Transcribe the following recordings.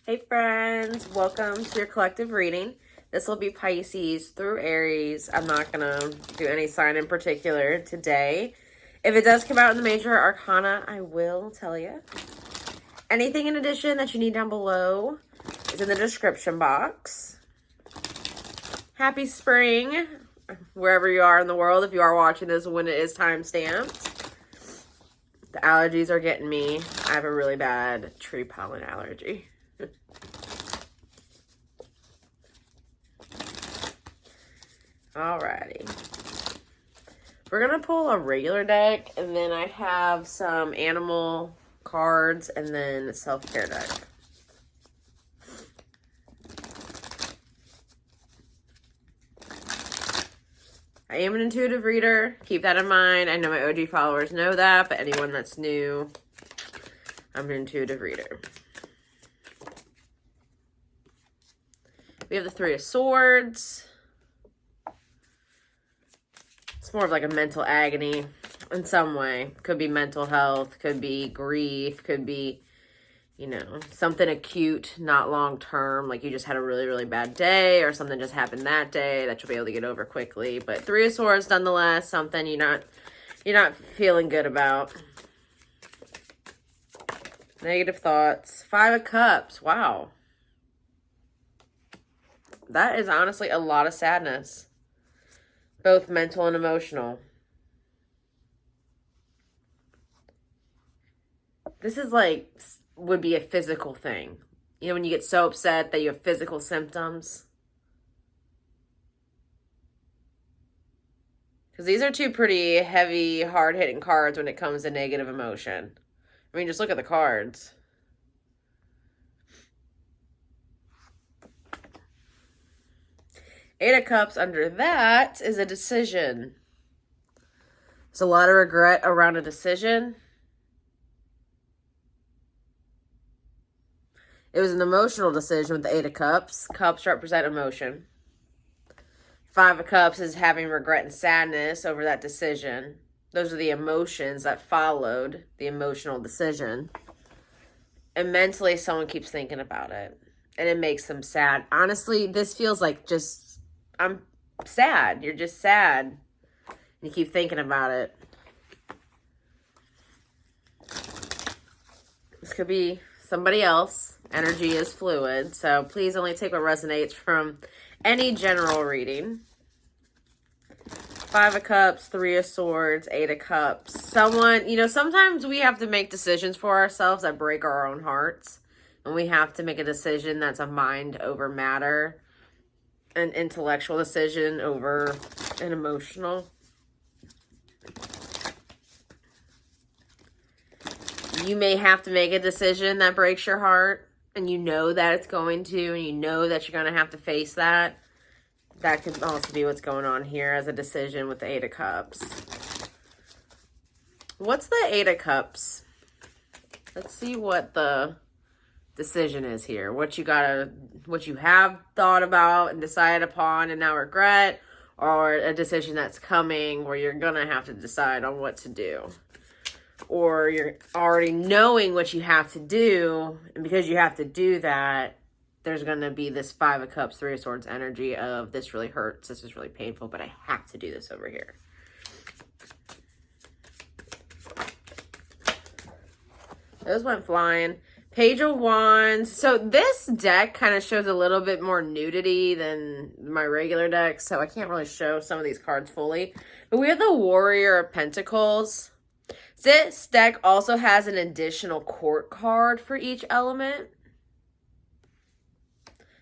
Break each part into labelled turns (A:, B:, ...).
A: Hey friends, welcome to your collective reading. This will be Pisces through Aries. I'm not going to do any sign in particular today. If it does come out in the major arcana, I will tell you. Anything in addition that you need down below is in the description box. Happy spring, wherever you are in the world, if you are watching this when it is time stamped. The allergies are getting me. I have a really bad tree pollen allergy. Alrighty. We're going to pull a regular deck, and then I have some animal cards, and then a self-care deck. I am an intuitive reader. Keep that in mind. I know my OG followers know that, but anyone that's new, I'm an intuitive reader. We have the Three of Swords. It's more of like a mental agony in some way. Could be mental health, could be grief, could be, you know, something acute, not long term. Like you just had a really, really bad day or something just happened that day that you'll be able to get over quickly. But Three of Swords, nonetheless, something you're not feeling good about. Negative thoughts. Five of Cups. Wow. That is honestly a lot of sadness. Both mental and emotional. This is like, would be a physical thing. You know, when you get so upset that you have physical symptoms. Because these are two pretty heavy, hard-hitting cards when it comes to negative emotion. I mean, just look at the cards. Eight of Cups under that is a decision. There's a lot of regret around a decision. It was an emotional decision with the Eight of Cups. Cups represent emotion. Five of Cups is having regret and sadness over that decision. Those are the emotions that followed the emotional decision. And mentally, someone keeps thinking about it. And it makes them sad. Honestly, this feels like just, I'm sad. You're just sad. And you keep thinking about it. This could be somebody else. Energy is fluid. So please only take what resonates from any general reading. Five of Cups, Three of Swords, Eight of Cups. Someone, you know, sometimes we have to make decisions for ourselves that break our own hearts. And we have to make a decision that's a mind over matter. An intellectual decision over an emotional. You may have to make a decision that breaks your heart. And you know that it's going to. And you know that you're going to have to face that. That could also be what's going on here as a decision with the Eight of Cups. What's the Eight of Cups? Let's see what the decision is here. What you have thought about and decided upon and now regret, or a decision that's coming where you're gonna have to decide on what to do. Or you're already knowing what you have to do, and because you have to do that, there's going to be this Five of Cups, Three of Swords energy of this really hurts, this is really painful, but I have to do this over here. Those went flying. Page of Wands. So this deck kind of shows a little bit more nudity than my regular deck, so I can't really show some of these cards fully. But we have the Warrior of Pentacles. This deck also has an additional court card for each element.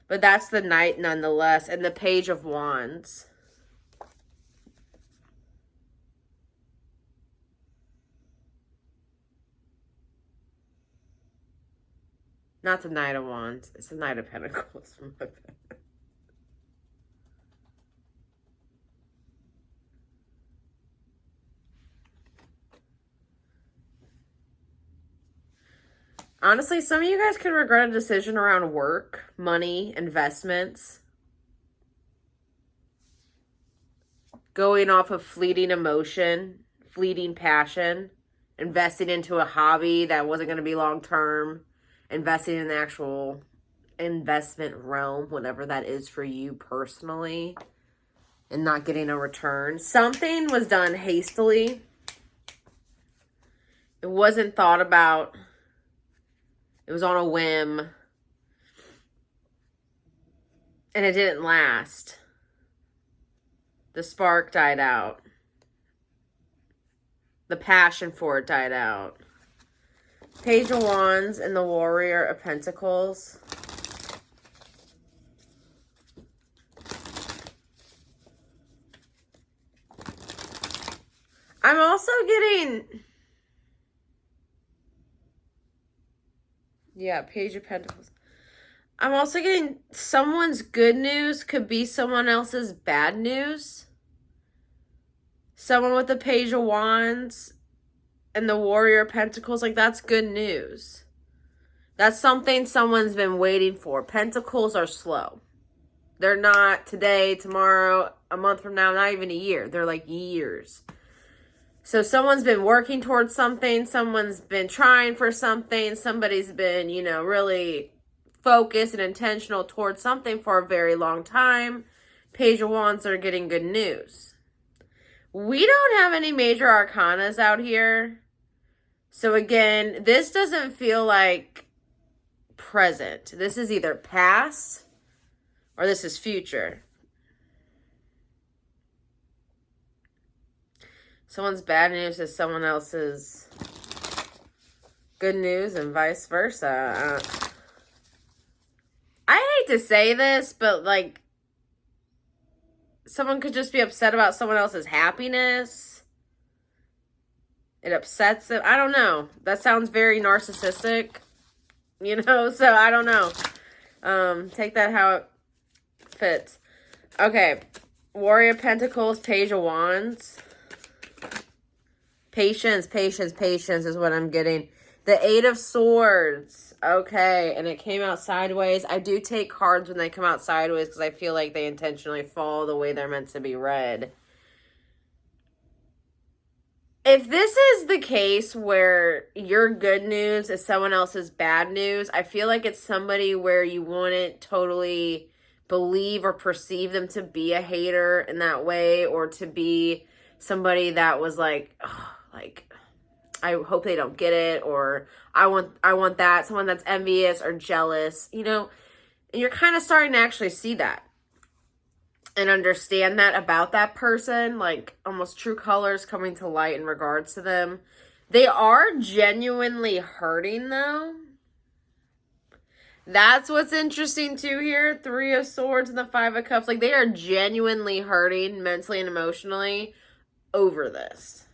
A: But that's the Knight nonetheless, and the Page of Wands. Not the Knight of Wands. It's the Knight of Pentacles. Honestly, some of you guys could regret a decision around work, money, investments. Going off of fleeting emotion, fleeting passion, investing into a hobby that wasn't going to be long-term, investing in the actual investment realm, whatever that is for you personally, and not getting a return. Something was done hastily. It wasn't thought about. It was on a whim. And it didn't last. The spark died out. The passion for it died out. Page of Wands and the Warrior of Pentacles. I'm also getting... Yeah, Page of Pentacles. I'm also getting someone's good news could be someone else's bad news. Someone with the Page of Wands and the Warrior of Pentacles, like, that's good news. That's something someone's been waiting for. Pentacles are slow. They're not today, tomorrow, a month from now, not even a year. They're like years. So someone's been working towards something. Someone's been trying for something. Somebody's been, you know, really focused and intentional towards something for a very long time. Page of Wands are getting good news. We don't have any major arcanas out here. So again, this doesn't feel like present. This is either past or this is future. Someone's bad news is someone else's good news and vice versa. I hate to say this, but like, someone could just be upset about someone else's happiness. It upsets them. I don't know. That sounds very narcissistic, you know? So I don't know. Take that how it fits. Okay. Warrior of Pentacles, Page of Wands. Patience, patience, patience is what I'm getting. The Eight of Swords. Okay. And it came out sideways. I do take cards when they come out sideways because I feel like they intentionally fall the way they're meant to be read. If this is the case where your good news is someone else's bad news, I feel like it's somebody where you wouldn't totally believe or perceive them to be a hater in that way, or to be somebody that was like, oh, like, I hope they don't get it, or I want that. Someone that's envious or jealous, you know, and you're kind of starting to actually see that and understand that about that person, like almost true colors coming to light in regards to them. They are genuinely hurting though. That's what's interesting too here. Three of Swords and the Five of Cups. Like, they are genuinely hurting mentally and emotionally over this.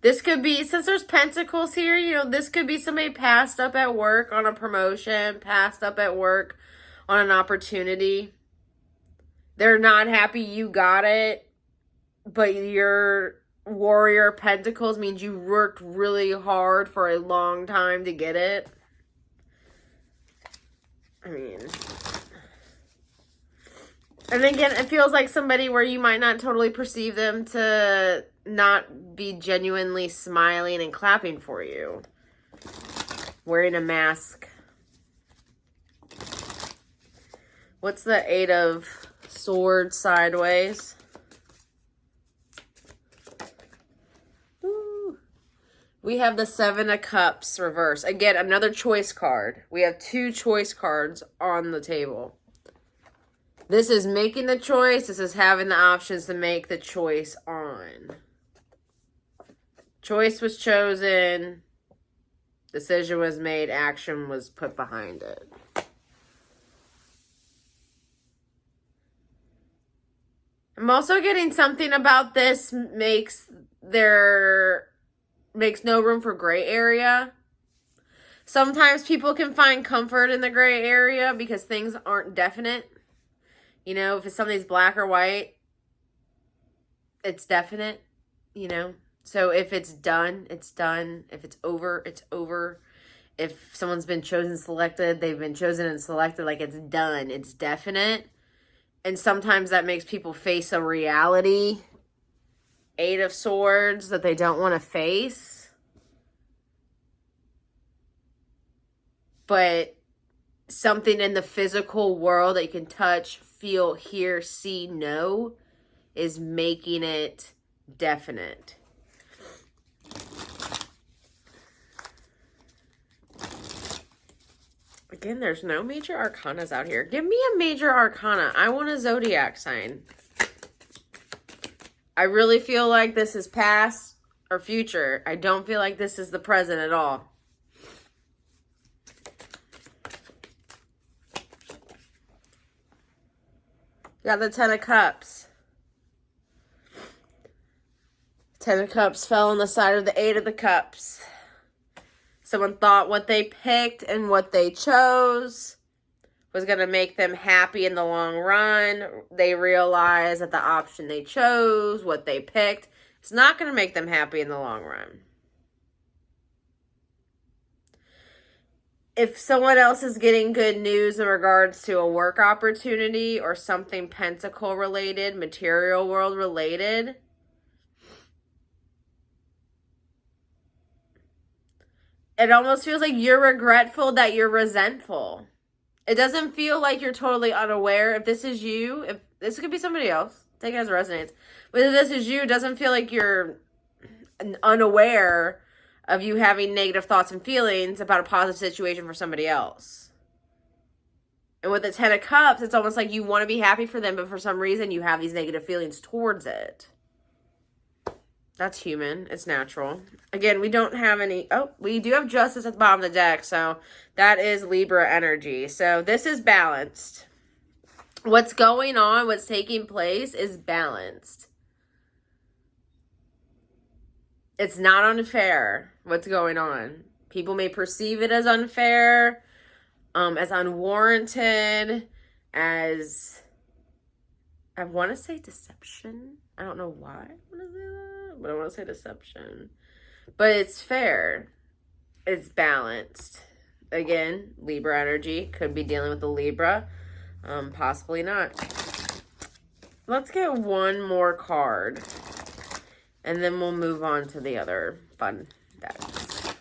A: This could be, since there's Pentacles here, you know, this could be somebody passed up at work on a promotion, passed up at work on an opportunity. They're not happy you got it, but your Warrior of Pentacles means you worked really hard for a long time to get it. I mean, and again, it feels like somebody where you might not totally perceive them to not be genuinely smiling and clapping for you. Wearing a mask. What's the Eight of Swords sideways? Ooh. We have the Seven of Cups reverse. Again, another choice card. We have two choice cards on the table. This is making the choice. This is having the options to make the choice on. Choice was chosen. Decision was made. Action was put behind it. I'm also getting something about this makes no room for gray area. Sometimes people can find comfort in the gray area because things aren't definite. You know, if something's black or white, it's definite, you know. So if it's done, it's done. If it's over, it's over. If someone's been chosen, selected, they've been chosen and selected, like, it's done. It's definite. And sometimes that makes people face a reality, Eight of Swords, that they don't want to face. but something in the physical world that you can touch, feel, hear, see, know is making it definite. Again, there's no major arcanas out here. Give me a major arcana. I want a zodiac sign. I really feel like this is past or future. I don't feel like this is the present at all. Got the Ten of Cups. Ten of Cups fell on the side of the Eight of the Cups. Someone thought what they picked and what they chose was going to make them happy in the long run. They realized that the option they chose, what they picked, it's not going to make them happy in the long run. If someone else is getting good news in regards to a work opportunity or something pentacle related, material world related, it almost feels like you're regretful that you're resentful. It doesn't feel like you're totally unaware. If this is you, if this could be somebody else, take it as resonates. But if this is you, it doesn't feel like you're unaware of you having negative thoughts and feelings about a positive situation for somebody else. And with the Ten of Cups, it's almost like you want to be happy for them, but for some reason you have these negative feelings towards it. That's human. It's natural. Again, we don't have any... Oh, we do have Justice at the bottom of the deck, so that is Libra energy. So this is balanced. What's going on, what's taking place is balanced. It's not unfair what's going on. People may perceive it as unfair, as unwarranted, as... I want to say deception. I don't know why I want to say that, but I want to say deception. But it's fair. It's balanced. Again, Libra energy. Could be dealing with the Libra. Possibly not. Let's get one more card. And then we'll move on to the other fun decks.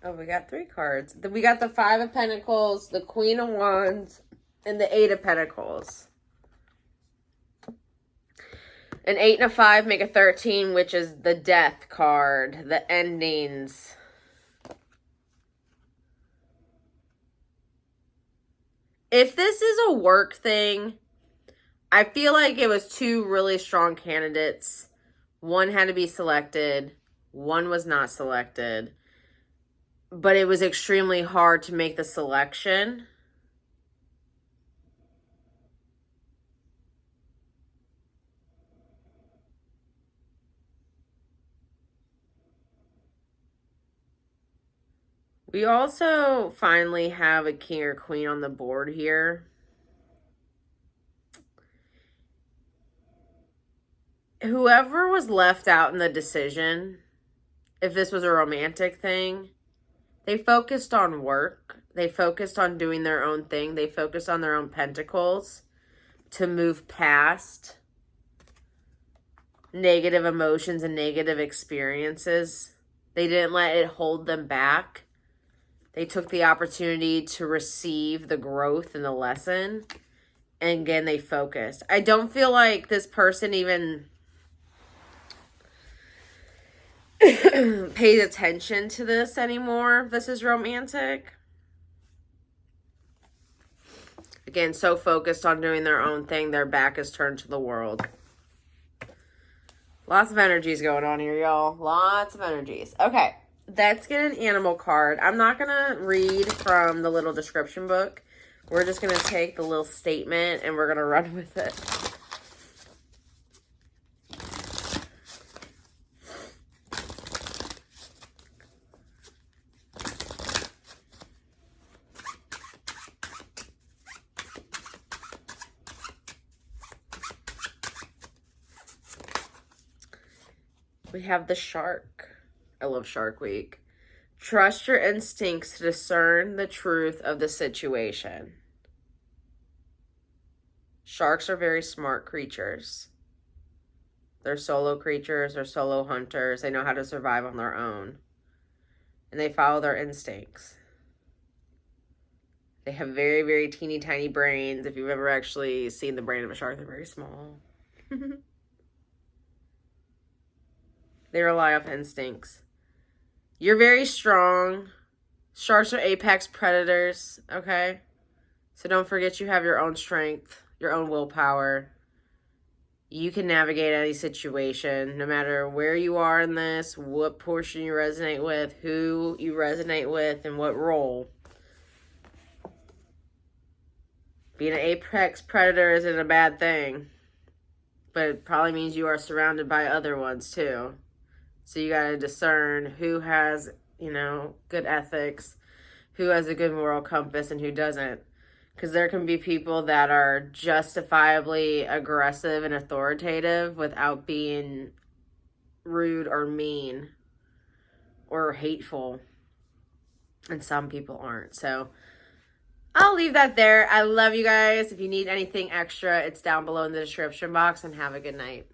A: Oh, we got 3 cards. We got the Five of Pentacles, the Queen of Wands, and the Eight of Pentacles. An 8 and a 5 make a 13, which is the Death card, the endings. If this is a work thing, I feel like it was 2 really strong candidates. One had to be selected. One was not selected. But it was extremely hard to make the selection. We also finally have a king or queen on the board here. Whoever was left out in the decision, if this was a romantic thing, they focused on work. They focused on doing their own thing. They focused on their own pentacles to move past negative emotions and negative experiences. They didn't let it hold them back. They took the opportunity to receive the growth and the lesson. And again, they focused. I don't feel like this person even pays attention to this anymore. This is romantic. Again, so focused on doing their own thing, their back is turned to the world. Lots of energies going on here, y'all. Lots of energies. Okay, let's get an animal card. I'm not going to read from the little description book. We're just going to take the little statement and we're going to run with it. We have the shark. I love Shark Week. Trust your instincts to discern the truth of the situation. Sharks are very smart creatures. They're solo creatures, they're solo hunters. They know how to survive on their own. And they follow their instincts. They have very, very teeny tiny brains. If you've ever actually seen the brain of a shark, they're very small. They rely off instincts. You're very strong. Sharks are apex predators, okay? So don't forget you have your own strength, your own willpower. You can navigate any situation, no matter where you are in this, what portion you resonate with, who you resonate with, and what role. Being an apex predator isn't a bad thing, but it probably means you are surrounded by other ones too. So you got to discern who has, good ethics, who has a good moral compass, and who doesn't. Because there can be people that are justifiably aggressive and authoritative without being rude or mean or hateful. And some people aren't. So I'll leave that there. I love you guys. If you need anything extra, it's down below in the description box. And have a good night.